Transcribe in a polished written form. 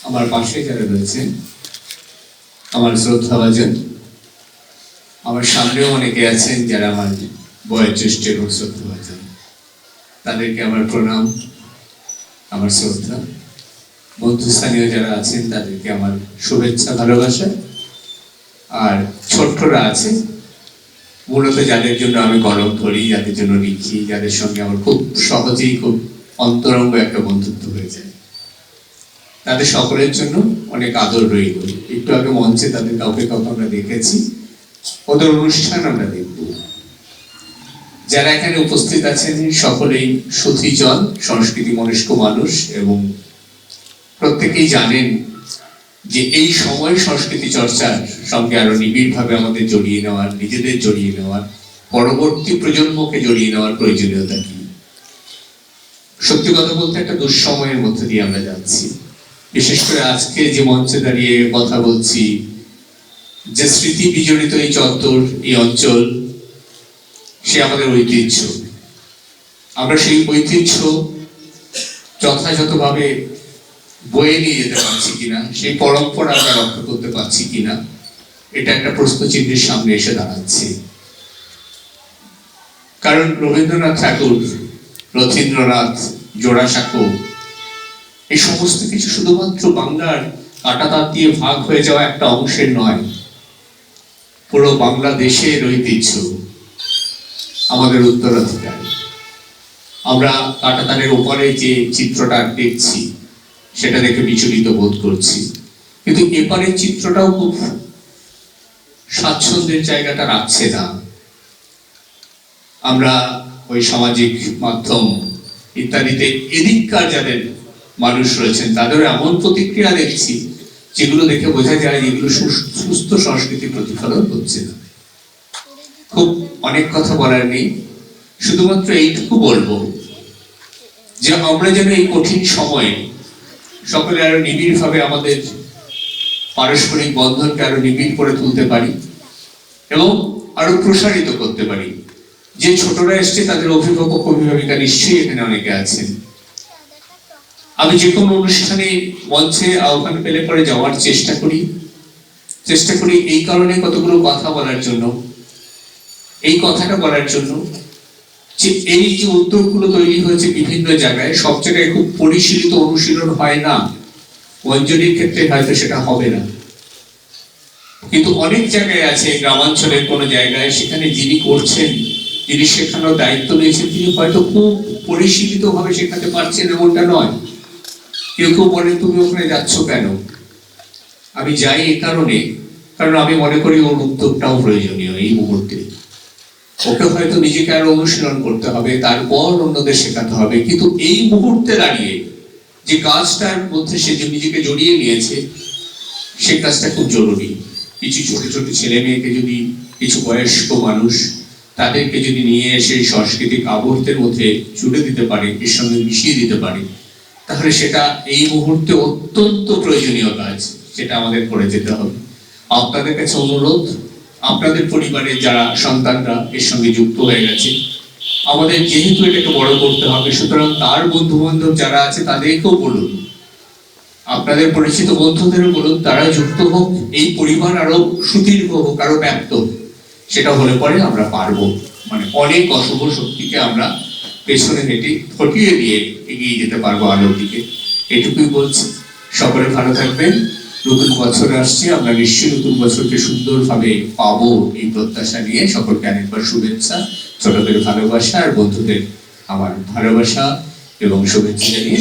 আমার পাশে যারা রয়েছেন আমার শ্রদ্ধাভাজন, আমার সামনেও অনেকে আছেন যারা আমার বয়োজ্যেষ্ঠ এবং শ্রদ্ধাভাজন, তাদেরকে আমার প্রণাম, আমার শ্রদ্ধা। বন্ধুস্থানীয় যারা আছেন তাদেরকে আমার শুভেচ্ছা, ভালোবাসা। আর ছোট্টরা আছে, মূলত যাদের জন্য আমি কলম ধরি, যাদের জন্য লিখি, যাদের সঙ্গে আমার খুব সহজেই খুব অন্তরঙ্গ একটা বন্ধুত্ব হয়ে যায়, তাদের সকলের জন্য অনেক আদর রইল। একটু আগে মঞ্চে তাদের কাউকে কাউকে আমরা দেখেছি, ওদের অনুষ্ঠান আমরা দেখব। যারা এখানে উপস্থিত আছেন সকলেই সুধীজন, সংস্কৃতি মনস্ক মানুষ এবং প্রত্যেকেই জানেন যে এই সময় সংস্কৃতি চর্চার সঙ্গে আরো নিবিড়ভাবে আমাদের জড়িয়ে নেওয়ার, নিজেদের জড়িয়ে নেওয়ার, পরবর্তী প্রজন্মকে জড়িয়ে নেওয়ার প্রয়োজনীয়তা কি। সত্যি কথা বলতে একটা দুঃসময়ের মধ্যে দিয়ে আমরা যাচ্ছি। বিশেষ করে আজকে যে মঞ্চে দাঁড়িয়ে কথা বলছি, যে স্মৃতি বিজড়িত এই চত্বর, এই অঞ্চল, সে আমাদের ঐতিহ্য। আমরা সেই ঐতিহ্য যথাযথভাবে বয়ে নিয়ে যেতে পারছি কিনা, সেই পরম্পরা আমরা রক্ষা করতে পারছি কিনা, এটা একটা প্রশ্নচিহ্নের সামনে এসে দাঁড়াচ্ছে। কারণ রবীন্দ্রনাথ ঠাকুর, রথীন্দ্রনাথ, জোড়াসাঁকো, এই সমস্ত কিছু শুধুমাত্র বাংলার কাঁটাতার দিয়ে ভাগ হয়ে যাওয়া একটা অংশের নয়, পুরো বাংলাদেশের ঐতিহ্য, আমাদের উত্তরাধিকার। আমরা কাঁটাতারের উপরে যে চিত্রটা দেখছি সেটা দেখে বিচলিত বোধ করছি, কিন্তু এপারের চিত্রটাও খুব স্বাচ্ছন্দ্যের জায়গাটা রাখছে না। আমরা ওই সামাজিক মাধ্যম ইত্যাদিতে এদিককার যাদের মানুষ রয়েছেন তাদের এমন প্রতিক্রিয়া দেখছি যেগুলো দেখে বোঝা যায় এগুলো সুস্থ সংস্কৃতির প্রতিফলন হচ্ছে না। খুব অনেক কথা বলার নেই, শুধুমাত্র এইটুকু বলবো যে আমরা যেন এই কঠিন সময়ে সকলে আরো নিবিড় ভাবে আমাদের পারস্পরিক বন্ধনকে আরো নিবিড় করে তুলতে পারি এবং আরো প্রসারিত করতে পারি। যে ছোটরা এসছে তাদের অভিভাবক অভিভাবিকা নিশ্চয়ই এখানে অনেকে আছেন। আমি যে কোনো অনুষ্ঠানে মঞ্চে আহ্বান পেলে পরে যাওয়ার চেষ্টা করি এই কারণে কতগুলো কথা বলার জন্য, এই কথাটা বলার জন্য যে এই যে উদ্যোগগুলো তৈরি হয়েছে বিভিন্ন জায়গায়, সব জায়গায় খুব পরিশীলিত অনুশীলন হয় না। মঞ্জুরির ক্ষেত্রে হয়তো সেটা হবে না, কিন্তু অনেক জায়গায় আছে, গ্রামাঞ্চলের কোনো জায়গায়, সেখানে যিনি করছেন, যিনি শেখানোর দায়িত্ব নিয়েছেন, তিনি হয়তো খুব পরিশীলিত ভাবে শেখাতে পারছেন এমনটা নয়। কেউ কেউ বলে তুমি ওখানে যাচ্ছ কেন? আমি যাই এই কারণে, কারণ আমি মনে করি ওর উদ্যোগটাও প্রয়োজনীয় এই মুহূর্তে। ওকে হয়তো নিজেকে আরো অনুশীলন করতে হবে, তারপর অন্যদের শেখাতে হবে, কিন্তু এই মুহূর্তে দাঁড়িয়ে যে কাজটার মধ্যে সে যে নিজেকে জড়িয়ে নিয়েছে, সে কাজটা খুব জরুরি। কিছু ছোট ছোট ছেলে মেয়েকে যদি, কিছু বয়স্ক মানুষ, তাদেরকে যদি নিয়ে এসে সাংস্কৃতিক আবর্তের মধ্যে জুড়ে দিতে পারে, এর সঙ্গে মিশিয়ে দিতে পারে, তাহলে সেটা এই মুহূর্তে অত্যন্ত প্রয়োজনীয় কাজ, যেটা আমাদের করে যেতে হবে। আপনাদের কাছে অনুরোধ, আপনাদের পরিবারের যারা সন্তানরা এর সঙ্গে যুক্ত হয়ে গেছে, আমাদের যেহেতু এটাকে বড় করতে হবে, সুতরাং তার বন্ধু বান্ধব যারা আছে তাদেরকেও বলুন, আপনাদের পরিচিত বন্ধুদেরও বলুন, তারা যুক্ত হোক, এই পরিবার আরো সুদীর্ঘ হোক, আরো ব্যাপ্ত। সেটা হলে পরে আমরা পারবো, মানে অনেক অশুভ শক্তিকে আমরা পেছনে হেঁটে হটিয়ে দিয়ে এগিয়ে যেতে পারবো আলোর দিকে। এটুকুই বলছি। সকলে ভালো থাকবেন। নতুন বছর আসছে, আমরা নিশ্চয়ই নতুন বছরকে সুন্দরভাবে পাবো এই প্রত্যাশা নিয়ে সকলকে আরেকবার শুভেচ্ছা, ছোটদের ভালোবাসা আর বন্ধুদের আমার ভালোবাসা এবং শুভেচ্ছা জানিয়ে